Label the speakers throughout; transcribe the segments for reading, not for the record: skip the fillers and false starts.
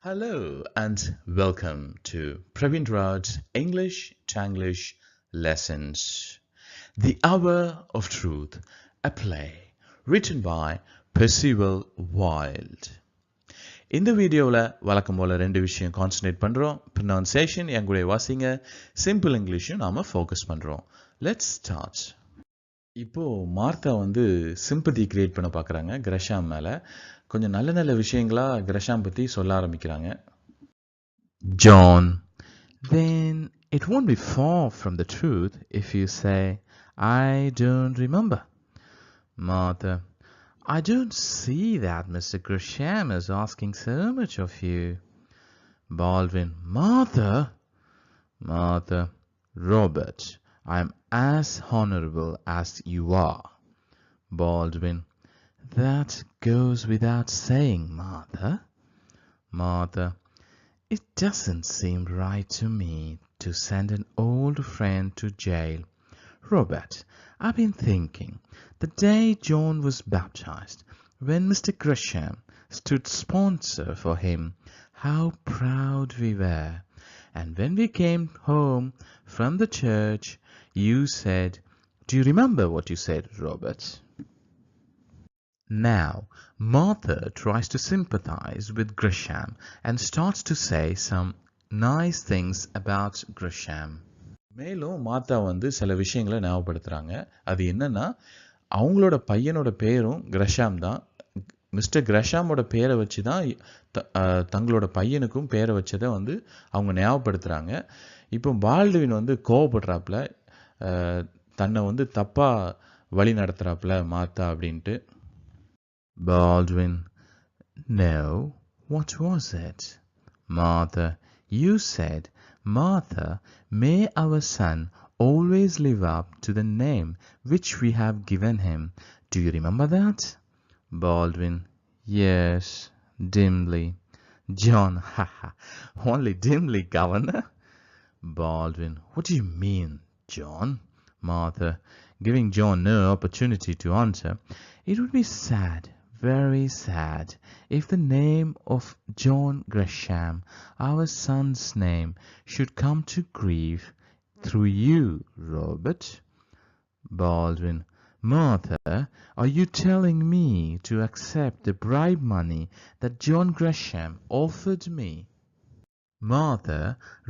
Speaker 1: Hello and welcome to Praveen Raj's English Tanglish Lessons. The Hour of Truth, a play written by Percival Wilde. இந்த வீடியோவில் வழக்கம் போல் ரெண்டு விஷயம் concentrate பண்ணுறோம். Pronunciation என் கூட வாசிங்க, சிம்பிள் இங்கிலீஷும் நாம் ஃபோக்கஸ் பண்ணுறோம். Let's start. இப்போது மார்த்தா சிம்பதி கிரியேட் பண்ண பார்க்குறாங்க கிரஷாம் மேலே. கொஞ்சம் நல்ல நல்ல விஷயங்களா கிரஷாம் பற்றி சொல்ல ஆரம்பிக்கிறாங்க. John, then it won't be far from the truth if you say, I don't remember. Martha, I don't see that Mr. Grisham is asking so much of you. Baldwin, Martha, Robert, I am as honorable as you are. Baldwin, that goes without saying, Martha, it doesn't seem right to me to send an old friend to jail. Robert, I've been thinking, the day John was baptized, when Mr. Grisham stood sponsor for him, how proud we were. And when we came home from the church, you said, do you remember what you said, Robert? Now, Martha tries to sympathize with Grisham and starts to say some nice things about Grisham. மேலும் Martha சில விஷயங்களை ஞாபகப்படுத்துகிறாங்க. அது என்னன்னா, அவங்களோட பையனோட பேரும் Grisham தான். Mister கிரஷாமோட பேரை வச்சு தான் தங்களோட பையனுக்கும் பேரை வச்சதை அவங்க ஞாபகப்படுத்துகிறாங்க. இப்போ பால்டுவின் கோவப்படுறாப்புல, தன்னை தப்பாக வழி நடத்துகிறாப்புல மார்த்தா அப்படின்ட்டு. Baldwin, no, what was it? Martha, you said, Martha, may our son always live up to the name which we have given him. Do you remember that? Baldwin, yes, dimly. John, only dimly, Governor. Baldwin, what do you mean, John? Martha, giving John no opportunity to answer, it would be sad, very sad, if the name of John Grisham, our son's name, should come to grief through you, Robert. Baldwin, Martha, are you telling me to accept the bribe money that John Grisham offered me? Martha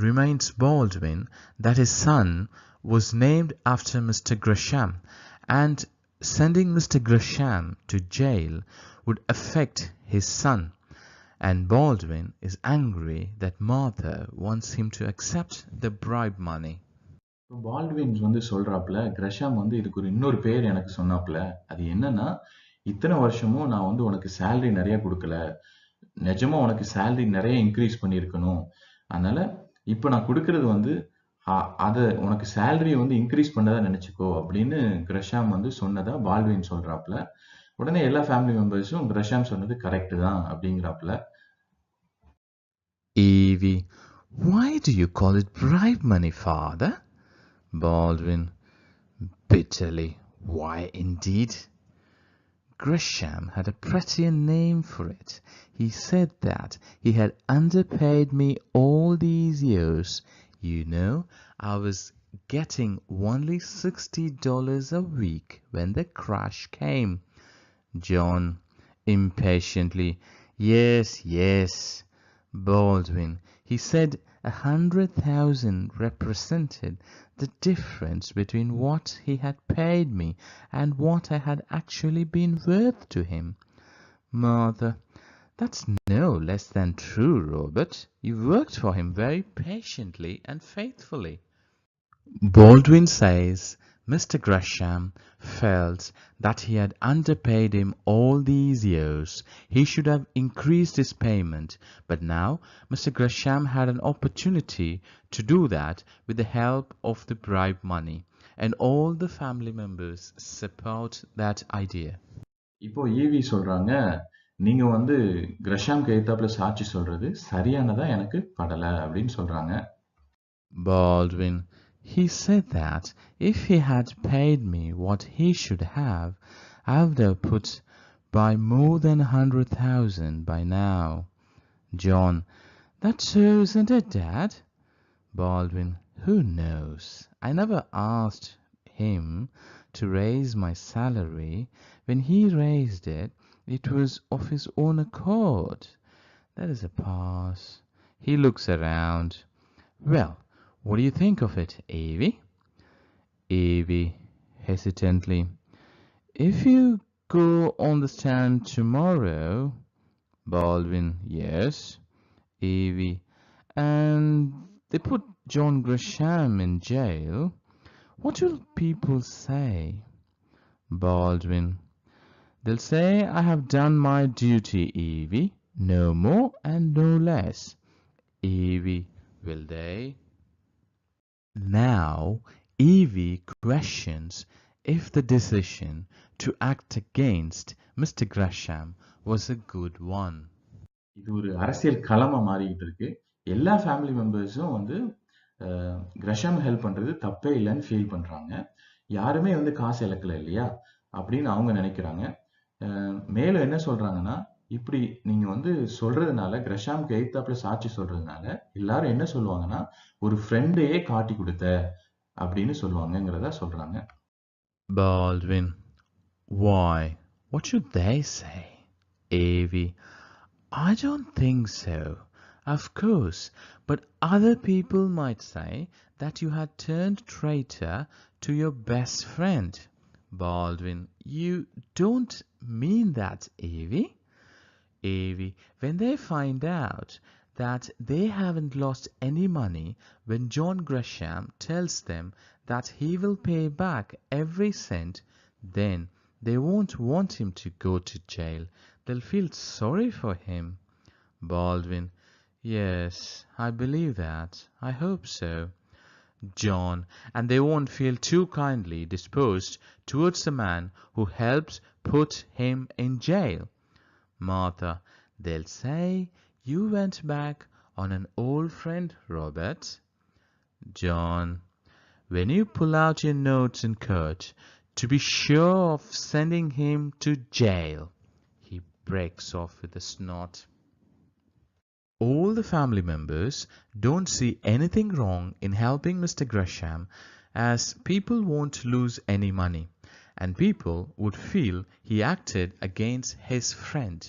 Speaker 1: reminds Baldwin that his son was named after Mr. Grisham, and sending Mr. Grisham to jail would affect his son, and Baldwin is angry that Martha wants him to accept the bribe money. Baldwin சொல்றாப்புல, Gresham இதுக்கு ஒரு இன்னொரு பேர் எனக்கு சொன்னாப்புல. அது என்னன்னா, இத்தனை வருஷமும் நான் உனக்கு சேலரி நிறைய கொடுக்கல, நிஜமா உனக்கு சேலரி நிறைய இன்க்ரீஸ் பண்ணியிருக்கணும், அதனால இப்போ நான் கொடுக்கறது அதை உனக்கு சேலரி இன்க்ரீஸ் பண்ணதா நினைச்சுக்கோ அப்படின்னு கிரஷாம் சொன்னதா பால்ட்வின் சொல்றாப்புல. உடனே எல்லா ஃபேமிலி மெம்பர்ஸும் கிரஷாம் சொன்னது கரெக்ட் தான் அப்படிங்கிறாப்புல. Evie, why do you call it bribe money, father? Baldwin, bitterly, why indeed? Grisham had a prettier name for it. He said that he had underpaid me all these years. You know, I was getting only $60 a week when the crash came. John, impatiently, yes. Baldwin, he said 100,000 represented the difference between what he had paid me and what I had actually been worth to him. Martha, that's no less than true, Robert. You worked for him very patiently and faithfully. Baldwin says Mr. Grisham felt that he had underpaid him all these years. He should have increased his payment, but now Mr. Grisham had an opportunity to do that with the help of the bribe money, and all the family members support that idea. இப்போ EV சொல்றாங்க, நீங்க Grisham கைத்தாப்புல சாட்சி சொல்றது சரியானதா எனக்கு படல அப்படின்னு சொல்றாங்க. Baldwin, he said that if he had paid me what he should have, I would have put by more than 100,000 by now. John, that's so, isn't it, Dad? Baldwin, who knows? I never asked him to raise my salary. When he raised it, it was of his own accord. That is a pass. He looks around. Well, what do you think of it, Evie? Evie, hesitantly. If you go on the stand tomorrow, Baldwin, yes. Evie, and they put John Grisham in jail, what will people say? Baldwin, they'll say I have done my duty, Evie, no more and no less. Evie, will they? Now, Evie questions if the decision to act against Mr. Gresham was a good one. இது ஒரு அரசியல் களமா மாறிக்கிட்டு இருக்கு. எல்லா family மெம்பர்ஸும் வந்து Grisham help பண்றது தப்பே இல்லைன்னு ஃபீல் பண்றாங்க. யாருமே வந்து காசு இழக்கல இல்லையா அப்படின்னு அவங்க நினைக்கிறாங்க. மேலும் என்ன சொல்றாங்கன்னா, இப்படி நீங்க வந்து சொல்றதுனால, கிரஷாம்க்கு எய்த்தாப்புல சாட்சி சொல்றதுனால எல்லாரும் என்ன சொல்லுவாங்கன்னா, ஒரு ஃப்ரெண்டையே காட்டி கொடுத்த அப்படின்னு சொல்லுவாங்கங்கிறத சொல்றாங்க. Baldwin, why? What should they say? Avie, I don't think so. Of course, but other people might say that you had turned traitor to your best friend. Baldwin, you don't mean that, Avie? Avie, when they find out that they haven't lost any money when John Gresham tells them that he will pay back every cent, then they won't want him to go to jail. They'll feel sorry for him. Baldwin, yes, I believe that. I hope so. John, and they won't feel too kindly disposed towards the man who helped put him in jail. Martha, they'll say you went back on an old friend, Robert. John, when you pull out your notes in court to be sure of sending him to jail. He breaks off with a snort. All the family members don't see anything wrong in helping Mr. Gresham, as people won't lose any money, and people would feel he acted against his friend.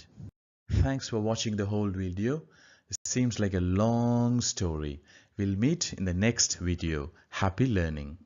Speaker 1: Thanks for watching the whole video. It seems like a long story. We'll meet in the next video. Happy learning.